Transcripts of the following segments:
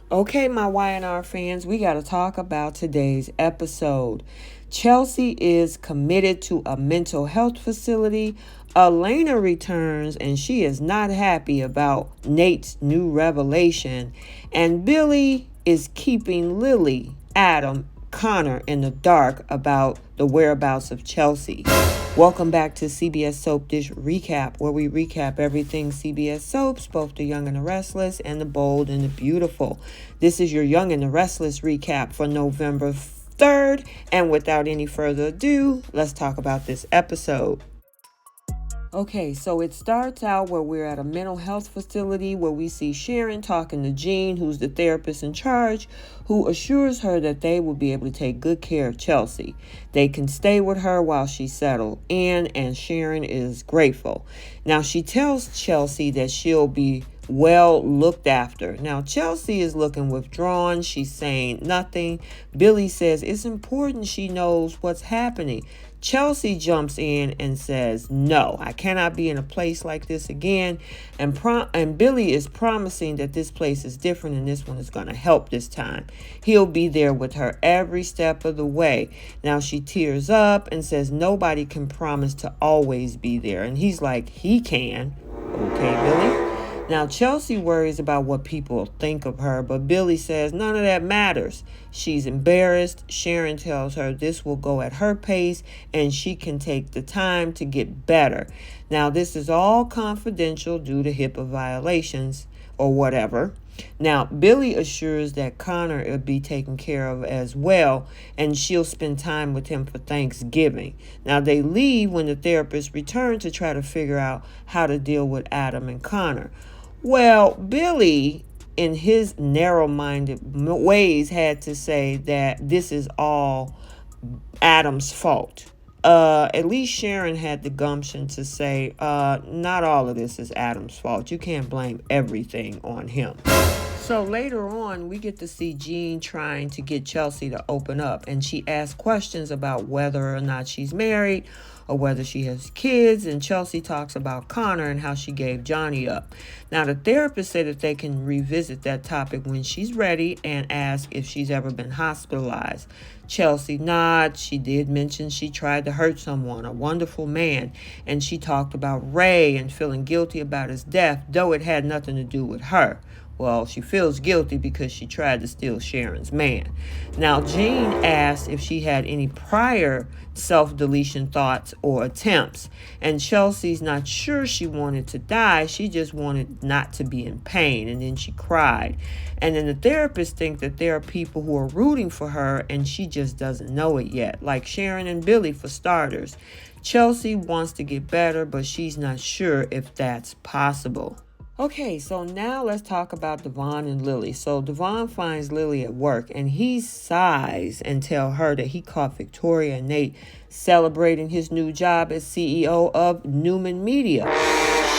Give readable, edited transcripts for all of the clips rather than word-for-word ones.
Okay, my Y&R fans, we got to talk about today's episode. Chelsea is committed to a mental health facility. Elena returns and she is not happy about Nate's new revelation. And Billy is keeping Lily, Adam, Connor in the dark about the whereabouts of Chelsea. Welcome back to CBS Soap Dish Recap, where we recap everything CBS Soaps, both the Young and the Restless and the Bold and the Beautiful. This is your Young and the Restless recap for November 3rd. And without any further ado, let's talk about this episode. Okay, so it starts out where we're at a mental health facility where we see Sharon talking to Jean, who's the therapist in charge, who assures her that they will be able to take good care of Chelsea. They can stay with her while she's settled in, and Sharon is grateful. Now, she tells Chelsea that she'll be well looked after. Now, Chelsea is looking withdrawn. She's saying nothing. Billy says it's important she knows what's happening. Chelsea jumps in and says, no, I cannot be in a place like this again. And Billy is promising that this place is different and this one is going to help this time. He'll be there with her every step of the way. Now she tears up and says nobody can promise to always be there. And he's like, he can. Okay, Billy. Now, Chelsea worries about what people think of her, but Billy says none of that matters. She's embarrassed. Sharon tells her this will go at her pace and she can take the time to get better. Now, this is all confidential due to HIPAA violations or whatever. Now, Billy assures that Connor will be taken care of as well, and she'll spend time with him for Thanksgiving. Now, they leave when the therapist returns to try to figure out how to deal with Adam and Connor. Well, Billy, in his narrow-minded ways, had to say that this is all Adam's fault. At least Sharon had the gumption to say, not all of this is Adam's fault. You can't blame everything on him. So later on, we get to see Jean trying to get Chelsea to open up, and she asks questions about whether or not she's married or whether she has kids, and Chelsea talks about Connor and how she gave Johnny up. Now, the therapist said that they can revisit that topic when she's ready and ask if she's ever been hospitalized. Chelsea nods. She did mention she tried to hurt someone, a wonderful man, and she talked about Ray and feeling guilty about his death, though it had nothing to do with her. Well, she feels guilty because she tried to steal Sharon's man. Now, Jean asked if she had any prior self-deletion thoughts or attempts. And Chelsea's not sure she wanted to die. She just wanted not to be in pain. And then she cried. And then the therapist thinks that there are people who are rooting for her and she just doesn't know it yet. Like Sharon and Billy, for starters. Chelsea wants to get better, but she's not sure if that's possible. Okay, so now let's talk about Devon and Lily. So Devon finds Lily at work and he sighs and tells her that he caught Victoria and Nate celebrating his new job as CEO of Newman Media.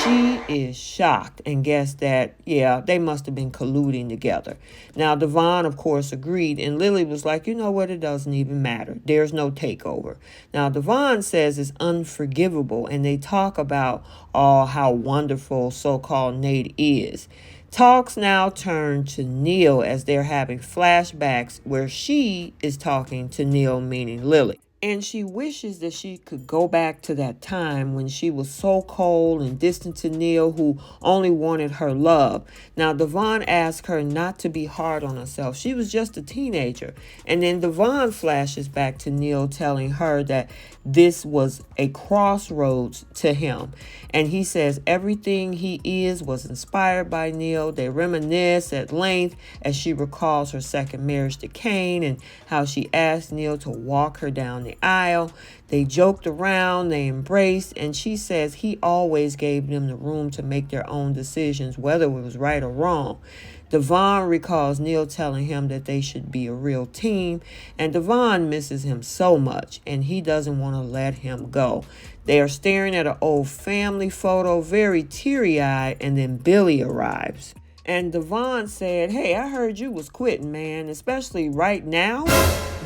She is shocked and guessed that, yeah, they must have been colluding together. Now, Devon, of course, agreed, and Lily was like, you know what, it doesn't even matter. There's no takeover. Now, Devon says it's unforgivable, and they talk about how wonderful so-called Nate is. Talks now turn to Neil as they're having flashbacks where she is talking to Neil, meaning Lily. And she wishes that she could go back to that time when she was so cold and distant to Neil, who only wanted her love. Now, Devon asked her not to be hard on herself. She was just a teenager. And then Devon flashes back to Neil telling her that this was a crossroads to him. And he says everything he is was inspired by Neil. They reminisce at length as she recalls her second marriage to Kane and how she asked Neil to walk her down the aisle. They joked around, they embraced, and she says he always gave them the room to make their own decisions, whether it was right or wrong. Devon recalls Neil telling him that they should be a real team, and Devon misses him so much, and he doesn't want to let him go. They are staring at an old family photo, very teary-eyed, and then Billy arrives. And Devon said, hey, I heard you was quitting, man, especially right now.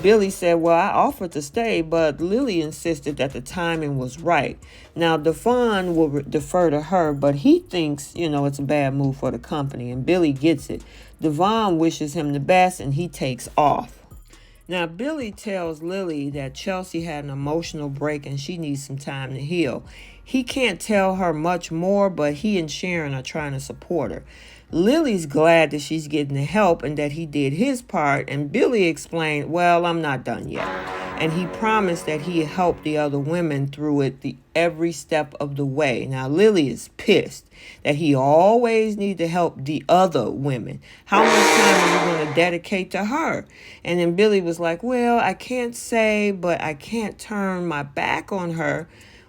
Billy said, well, I offered to stay, but Lily insisted that the timing was right. Now, Devon will defer to her, but he thinks, it's a bad move for the company, and Billy gets it. Devon wishes him the best, and he takes off. Now, Billy tells Lily that Chelsea had an emotional break and she needs some time to heal. He can't tell her much more, but he and Sharon are trying to support her. Lily's glad that she's getting the help and that he did his part, and Billy explained, well, I'm not done yet. And he promised that he'd help the other women through it every step of the way. Now, Lily is pissed that he always needs to help the other women. How much time are you going to dedicate to her? And then Billy was like, well, I can't say, but I can't turn my back on her.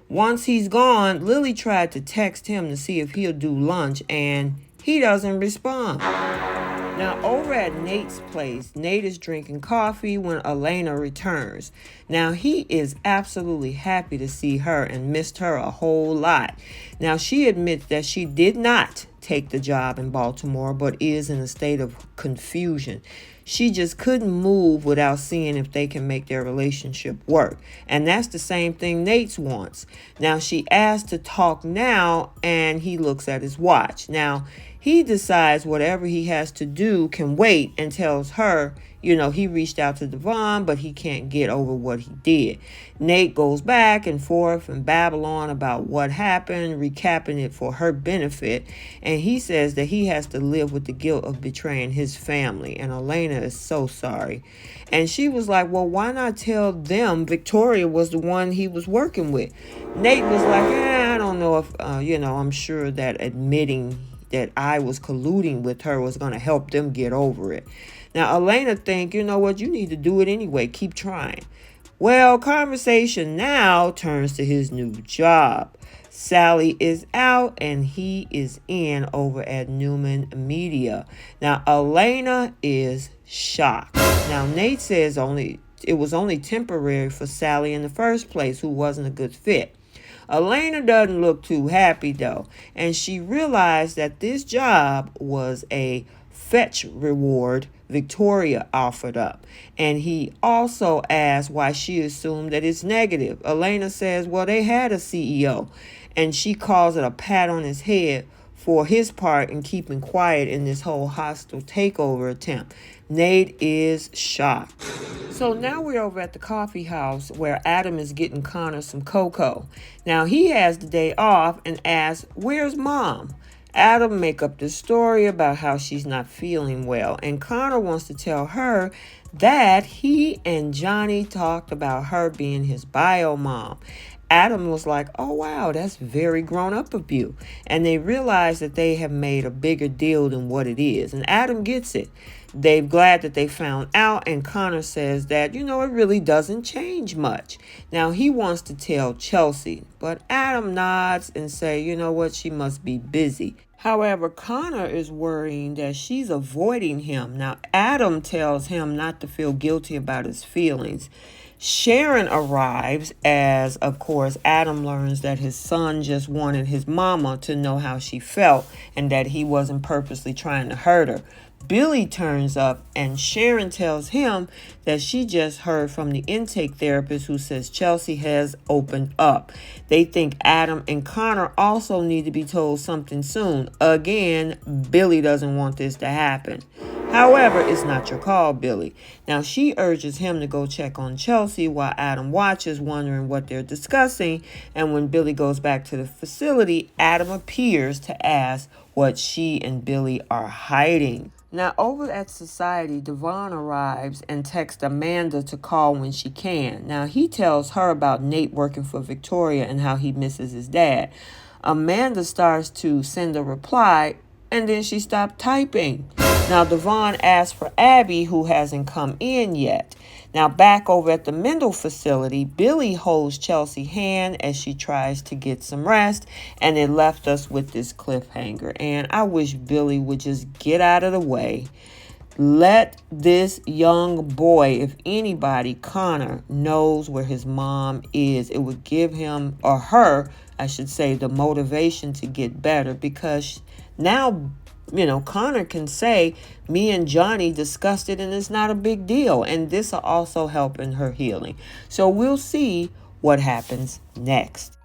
Once he's gone, Lily tried to text him to see if he'll do lunch, and he doesn't respond. Now, over at Nate's place, Nate is drinking coffee when Elena returns. Now, he is absolutely happy to see her and missed her a whole lot. Now, she admits that she did not take the job in Baltimore, but is in a state of confusion. She just couldn't move without seeing if they can make their relationship work. And that's the same thing Nate wants. Now, she asked to talk now, and he looks at his watch. Now, he decides whatever he has to do can wait and tells her, he reached out to Devon, but he can't get over what he did. Nate goes back and forth and babble on about what happened, recapping it for her benefit. And he says that he has to live with the guilt of betraying his family. And Elena is so sorry. And she was like, well, why not tell them Victoria was the one he was working with? Nate was like, I don't know if, I'm sure that admitting that I was colluding with her was going to help them get over it. Now, Elena think, you need to do it anyway. Keep trying. Well, conversation now turns to his new job. Sally is out and he is in over at Newman Media. Now, Elena is shocked. Now, Nate says it was only temporary for Sally in the first place, who wasn't a good fit. Elena doesn't look too happy, though, and she realized that this job was a fetch reward Victoria offered up. And he also asked why she assumed that it's negative. Elena says, well, they had a CEO, and she calls it a pat on his head for his part in keeping quiet in this whole hostile takeover attempt. Nate is shocked. So now we're over at the coffee house where Adam is getting Connor some cocoa. Now he has the day off and asks, where's Mom? Adam make up this story about how she's not feeling well, and Connor wants to tell her that he and Johnny talked about her being his bio mom. Adam was like, oh, wow, that's very grown up of you. And they realize that they have made a bigger deal than what it is. And Adam gets it. They're glad that they found out. And Connor says that, it really doesn't change much. Now, he wants to tell Chelsea. But Adam nods and say, you know what, she must be busy. However, Connor is worrying that she's avoiding him. Now, Adam tells him not to feel guilty about his feelings. Sharon arrives as, of course, Adam learns that his son just wanted his mama to know how she felt and that he wasn't purposely trying to hurt her. Billy turns up and Sharon tells him that she just heard from the intake therapist who says Chelsea has opened up. They think Adam and Connor also need to be told something soon. Again, Billy doesn't want this to happen. However, it's not your call, Billy. Now, she urges him to go check on Chelsea while Adam watches, wondering what they're discussing. And when Billy goes back to the facility, Adam appears to ask what she and Billy are hiding. Now, over at Society, Devon arrives and texts Amanda to call when she can. Now, he tells her about Nate working for Victoria and how he misses his dad. Amanda starts to send a reply, and then she stopped typing. Now, Devon asks for Abby, who hasn't come in yet. Now, back over at the Mendel facility, Billy holds Chelsea's hand as she tries to get some rest, and it left us with this cliffhanger. And I wish Billy would just get out of the way. Let this young boy, if anybody, Connor, knows where his mom is. It would give him, or her, I should say, the motivation to get better, because now Connor can say, me and Johnny discussed it and it's not a big deal. And this will also help in her healing. So we'll see what happens next.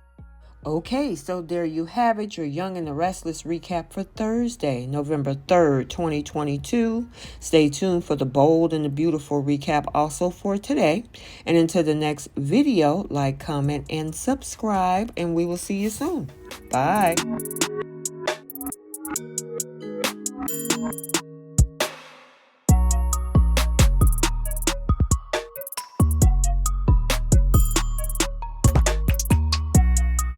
Okay, so there you have it, your Young and the Restless recap for Thursday, November 3rd, 2022. Stay tuned for the bold and the beautiful recap also for today. And until the next video, like, comment, and subscribe, and we will see you soon. Bye.